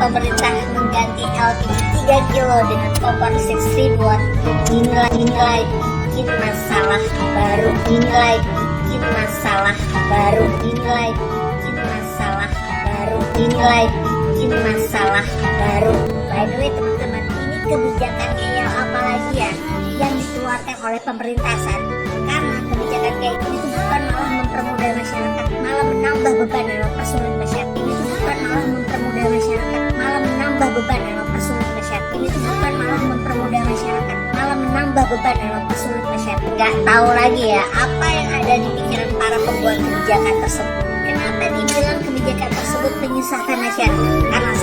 pemerintah mengganti LPG 3 kilo dengan kompor listrik 1000 watt dinilai bikin masalah baru, dinilai bikin masalah baru, dinilai bikin masalah baru, dinilai bikin masalah baru. By the way teman-teman, ini kebijakannya yang apa lagi ya yang dikeluarkan oleh pemerintah saat ini? Karena kebijakan kayak ini tuh bukan malah mempermudah masyarakat, malah menambah beban dan mempersulit masyarakat. Ini tuh bukan malah mempermudah masyarakat, malah menambah beban dan mempersulit masyarakat. Ini tuh bukan malah mempermudah masyarakat, malah menambah beban dan mempersulit masyarakat. Gak tahu lagi ya apa yang ada di pikiran para pembuat kebijakan tersebut. Kenapa dibilang kebijakan tersebut menyusahkan masyarakat? Karena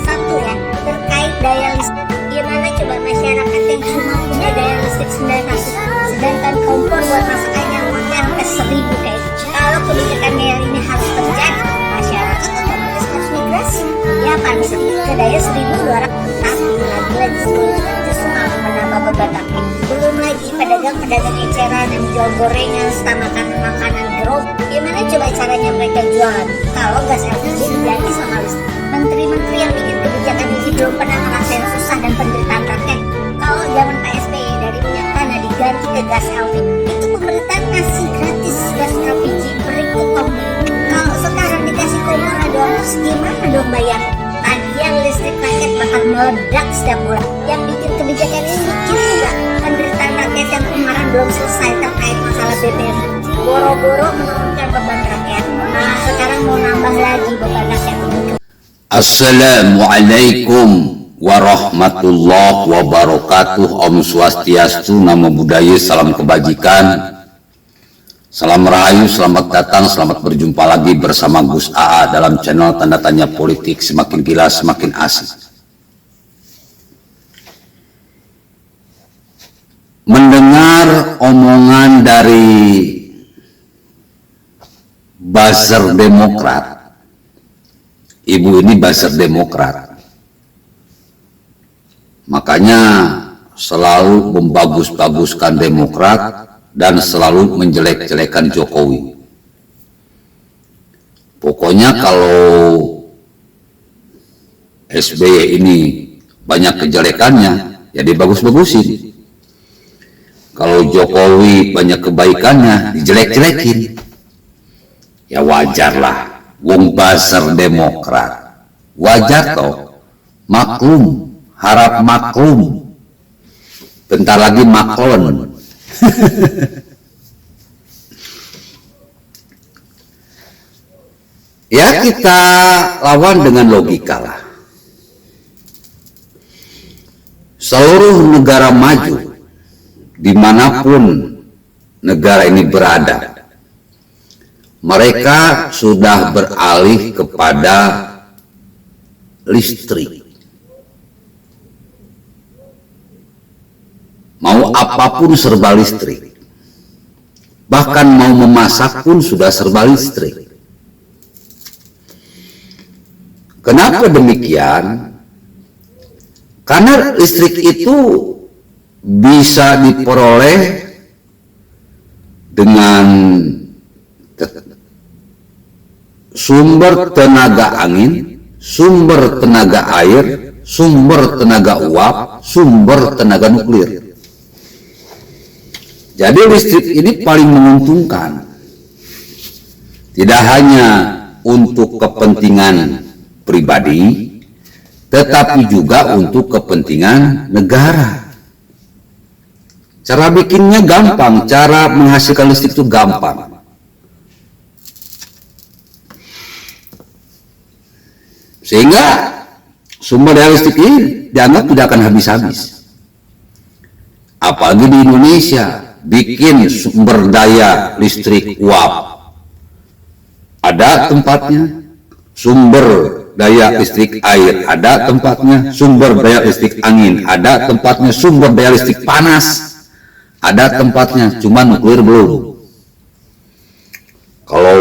satu ya, terkait daya listrik. Gimana coba masyarakat yang cuma punya daya listrik 900, sedangkan kompor buat masakannya hotel sampai 1000 kayak gitu. Kalau kebijakan yang ini harus terjadi, masyarakat otomatis harus migrasi. Ya paling sedikit ke daya 1200, tapi lagi-lagi justru malah menambah beban rakyat. Belum lagi pedagang-pedagang eceran yang jual gorengan serta makanan gerobak. Gimana coba caranya mereka jualan kalau gas LPG diganti sama listrik? Menteri-menteri yang bikin kebijakan ini belum pernah ngerasain susah dan penderitaan rakyat. Kalau zaman PSBY dari minyak tanah diganti ke gas LPG, itu pemerintah ngasih gratis gas LPG berikut kombi. Kalau sekarang dikasih kompor doang, terus gimana dong bayar? Tagihan listrik rakyat bakal meledak setiap bulan. Yang bikin kebijakan ini mikir juga penderitaan rakyat yang kemarin belum selesai terkait masalah BBM. Boro-boro menurunkan beban rakyat, malah sekarang mau nambah lagi beban rakyat ini. Assalamualaikum warahmatullahi wabarakatuh. Om Swastiastu, Namo Buddhaya, salam kebajikan, salam rahayu, selamat datang, selamat berjumpa lagi bersama Gus AA dalam channel Tanda Tanya Politik, semakin gila semakin asik. Mendengar omongan dari buzzer Demokrat, ibu ini buzzer Demokrat, makanya selalu membagus-baguskan Demokrat dan selalu menjelek-jelekan Jokowi. Pokoknya kalau SBY ini banyak kejelekannya, ya dibagus-bagusin. Kalau Jokowi banyak kebaikannya, dijelek-jelekin. Ya wajarlah, wong buzzer Demokrat, wajar toh, maklum, harap maklum, bentar lagi maklon. Ya kita lawan dengan logika lah. Seluruh negara maju, dimanapun negara ini berada, mereka sudah beralih kepada listrik. Mau apapun serba listrik. Bahkan mau memasak pun sudah serba listrik. Kenapa demikian? Karena listrik itu bisa diperoleh dengan sumber tenaga angin, sumber tenaga air, sumber tenaga uap, sumber tenaga nuklir. Jadi listrik ini paling menguntungkan, tidak hanya untuk kepentingan pribadi, tetapi juga untuk kepentingan negara. Cara bikinnya gampang, cara menghasilkan listrik itu gampang. Sehingga sumber daya listrik ini dianggap tidak akan habis-habis. Apalagi di Indonesia, bikin sumber daya listrik uap, ada tempatnya. Sumber daya listrik air, ada tempatnya. Sumber daya listrik angin, ada tempatnya. Sumber daya listrik panas, ada tempatnya. Cuma nuklir belum. Kalau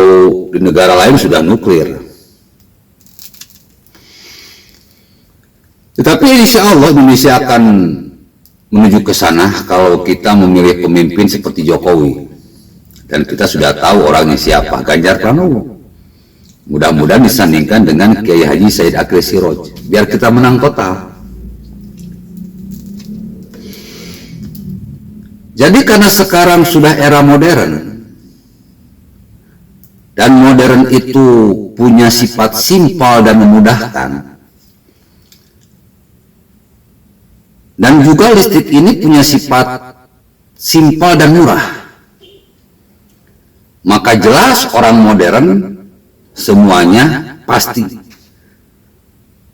di negara lain sudah nuklir. Tetapi insya Allah Indonesia akan menuju ke sana kalau kita memilih pemimpin seperti Jokowi. Dan kita sudah tahu orangnya siapa, Ganjar Pranowo. Mudah-mudahan disandingkan dengan Kiai Haji Said Akil Siroj, biar kita menang total. Jadi karena sekarang sudah era modern, dan modern itu punya sifat simpel dan memudahkan, dan juga listrik ini punya sifat simpel dan murah, maka jelas orang modern semuanya pasti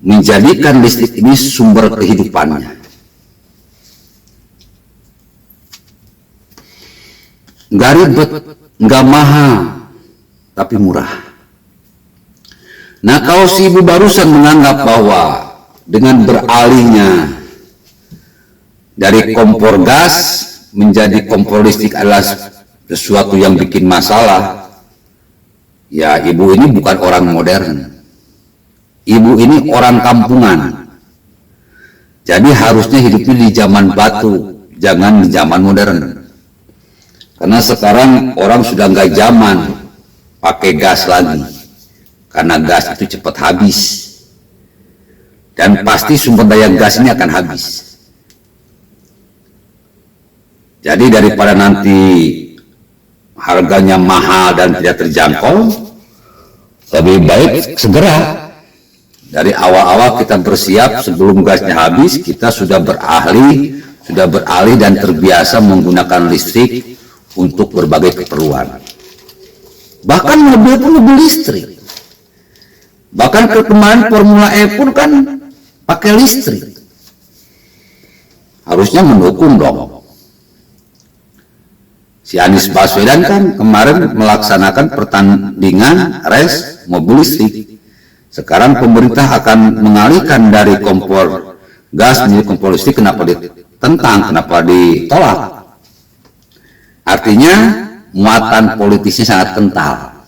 menjadikan listrik ini sumber kehidupannya. Nggak ribet, nggak mahal, tapi murah. Nah, kalau si ibu barusan menganggap bahwa dengan beralihnya dari kompor gas menjadi kompor listrik adalah sesuatu yang bikin masalah, ya ibu ini bukan orang modern. Ibu ini orang kampungan. Jadi harusnya hidupnya di zaman batu, jangan di zaman modern. Karena sekarang orang sudah nggak zaman pakai gas lagi, karena gas itu cepat habis, dan pasti sumber daya gas ini akan habis. Jadi daripada nanti harganya mahal dan tidak terjangkau, lebih baik segera dari awal-awal kita bersiap sebelum gasnya habis, kita sudah beralih dan terbiasa menggunakan listrik untuk berbagai keperluan. Bahkan mobil pun mobil listrik. Bahkan kemarin Formula E pun kan pakai listrik. Harusnya mendukung dong. Si Anies Baswedan kan kemarin melaksanakan pertandingan race mobil listrik. Sekarang pemerintah akan mengalihkan dari kompor gas menjadi kompor listrik. Kenapa ditentang? Kenapa ditolak? Artinya muatan politisnya sangat kental.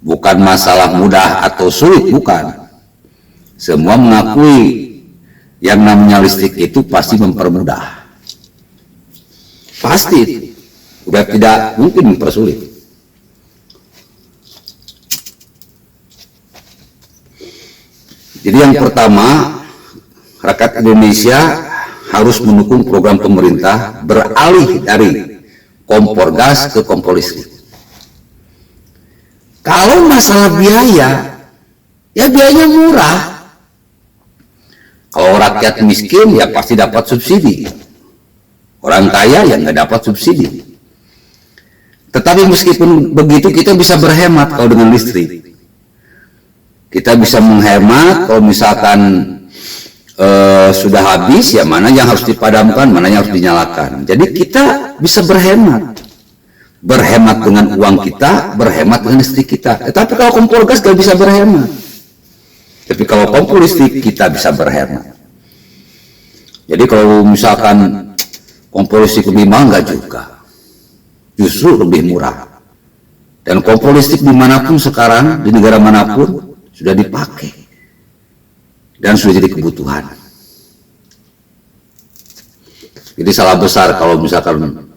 Bukan masalah mudah atau sulit, bukan. Semua mengakui yang namanya listrik itu pasti mempermudah. Pasti, udah tidak mungkin mempersulit. Jadi yang pertama, rakyat Indonesia harus mendukung program pemerintah beralih dari kompor gas ke kompor listrik. Kalau masalah biaya, ya biayanya murah. Kalau rakyat miskin ya pasti dapat subsidi. Orang kaya yang nggak dapat subsidi. Tetapi meskipun begitu kita bisa berhemat kalau dengan listrik. Kita bisa menghemat kalau misalkan sudah habis, ya mana yang harus dipadamkan, mana yang harus dinyalakan. Jadi kita bisa berhemat. Berhemat dengan uang kita, berhemat dengan listrik kita. Tapi kalau kompor gas nggak bisa berhemat. Tapi kalau kompor listrik kita bisa berhemat. Jadi kalau misalkan kompor listrik lebih mahal, nggak juga. Justru lebih murah. Dan kompor listrik dimanapun sekarang, di negara manapun, sudah dipakai. Dan sudah jadi kebutuhan. Jadi salah besar kalau misalkan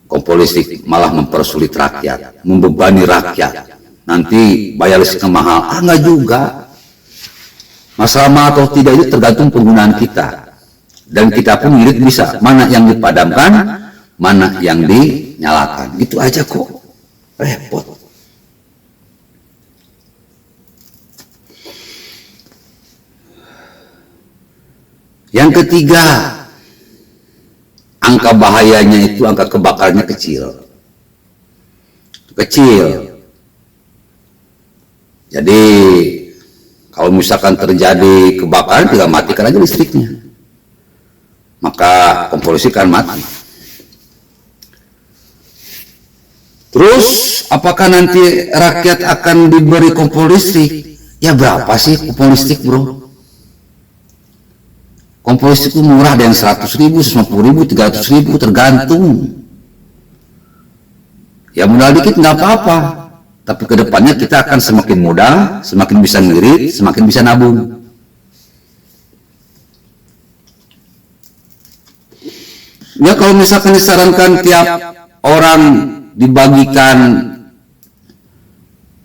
kompor listrik malah mempersulit rakyat, membebani rakyat. Nanti bayar listrik mahal, enggak juga. Masalah mahal atau tidak itu tergantung penggunaan kita. Dan kita pun ngirit bisa, mana yang dipadamkan, mana yang dinyalakan. Itu aja kok, repot. Yang ketiga, angka bahayanya itu, angka kebakarnya kecil. Kecil. Jadi, kalau misalkan terjadi kebakaran, tinggal matikan aja listriknya. Maka kompor listrik akan mati. Terus, apakah nanti rakyat akan diberi kompor listrik? Ya berapa sih kompor listrik, bro? Kompor listrik itu murah, ada yang 100.000, 150.000, 300.000, tergantung. Ya modal dikit nggak apa-apa, tapi kedepannya kita akan semakin mudah, semakin bisa ngirit, semakin bisa nabung. Ya kalau misalkan disarankan tiap orang dibagikan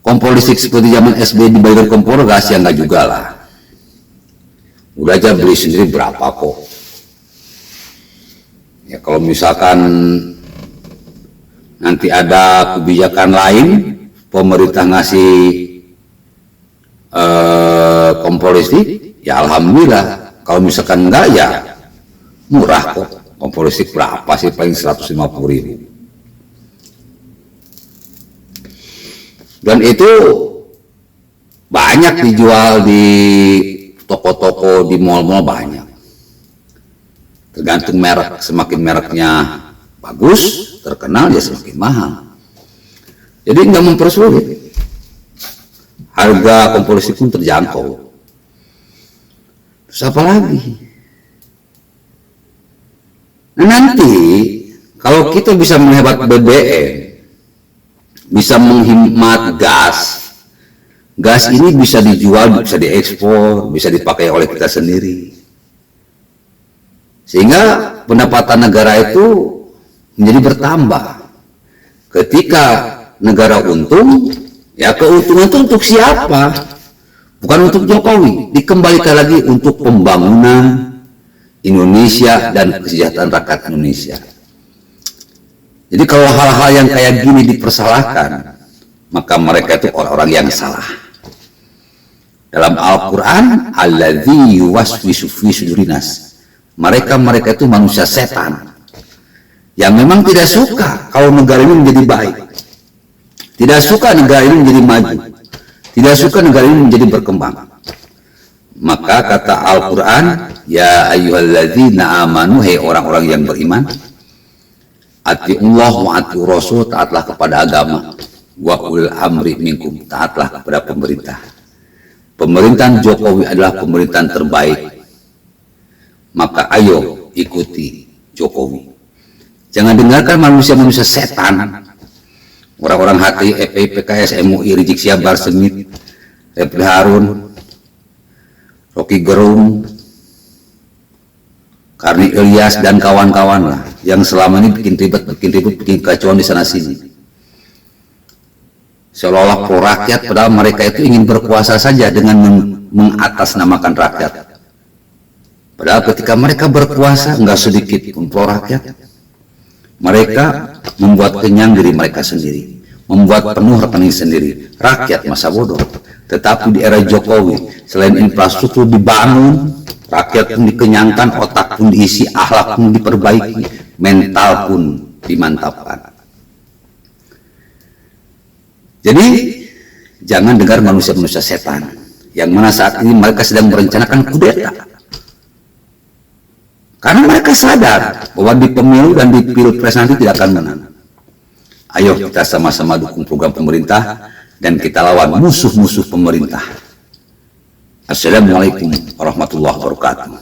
kompor listrik seperti zaman SBY dibayar kompor, gas ya enggak juga lah. Udah aja beli sendiri berapa kok. Ya kalau misalkan nanti ada kebijakan lain, pemerintah ngasih kompor listrik, ya alhamdulillah. Kalau misalkan enggak ya murah kok. Kompor listrik berapa sih? Paling 150.000. Dan itu banyak dijual di toko-toko, di mal-mal banyak. Tergantung merek, semakin mereknya bagus, terkenal ya semakin mahal. Jadi nggak mempersulit. Harga kompor listrik pun terjangkau. Terus apa lagi? Nah nanti kalau kita bisa menghemat BBM, bisa menghemat gas ini bisa dijual, bisa diekspor, bisa dipakai oleh kita sendiri, sehingga pendapatan negara itu menjadi bertambah. Ketika negara untung, ya keuntungan itu untuk siapa? Bukan untuk Jokowi, dikembalikan lagi untuk pembangunan Indonesia dan kesejahteraan rakyat Indonesia. Jadi kalau hal-hal yang kayak gini dipersalahkan, maka mereka itu orang-orang yang salah. Dalam Al-Quran, alladzi yuwaswisu fi sudurinas, mereka itu manusia setan yang memang tidak suka kalau negara ini menjadi baik, tidak suka negara ini menjadi maju, tidak suka negara ini menjadi berkembang. Maka kata Al-Quran, ya ayyuhalladzina amanu, hai orang-orang yang beriman, atiullah wa atiur rasul, taatlah kepada agama, wa ulil amri minkum, taatlah kepada pemerintah. Pemerintahan Jokowi adalah pemerintahan terbaik, maka ayo ikuti Jokowi. Jangan dengarkan manusia-manusia setan, orang-orang hati FPI, PKS, MUI, Rizik Sihab, Semit, Refli Harun, Rocky Gerung, Karni Ilyas dan kawan-kawan lah, yang selama ini bikin ribet, bikin kacauan di sana sini. Seolah-olah pro rakyat, padahal mereka itu ingin berkuasa saja dengan mengatasnamakan rakyat. Padahal ketika mereka berkuasa, enggak sedikit pun pro rakyat. Mereka membuat kenyang diri mereka sendiri, membuat penuh rekening sendiri. Rakyat masa bodoh. Tetapi di era Jokowi, selain infrastruktur dibangun, rakyat pun dikenyangkan, otak pun diisi, akhlak pun diperbaiki, mental pun dimantapkan. Jadi jangan dengar manusia-manusia setan yang mana saat ini mereka sedang merencanakan kudeta, karena mereka sadar bahwa di pemilu dan di pilpres nanti tidak akan menang. Ayo kita sama-sama dukung program pemerintah dan kita lawan musuh-musuh pemerintah. Assalamualaikum warahmatullahi wabarakatuh.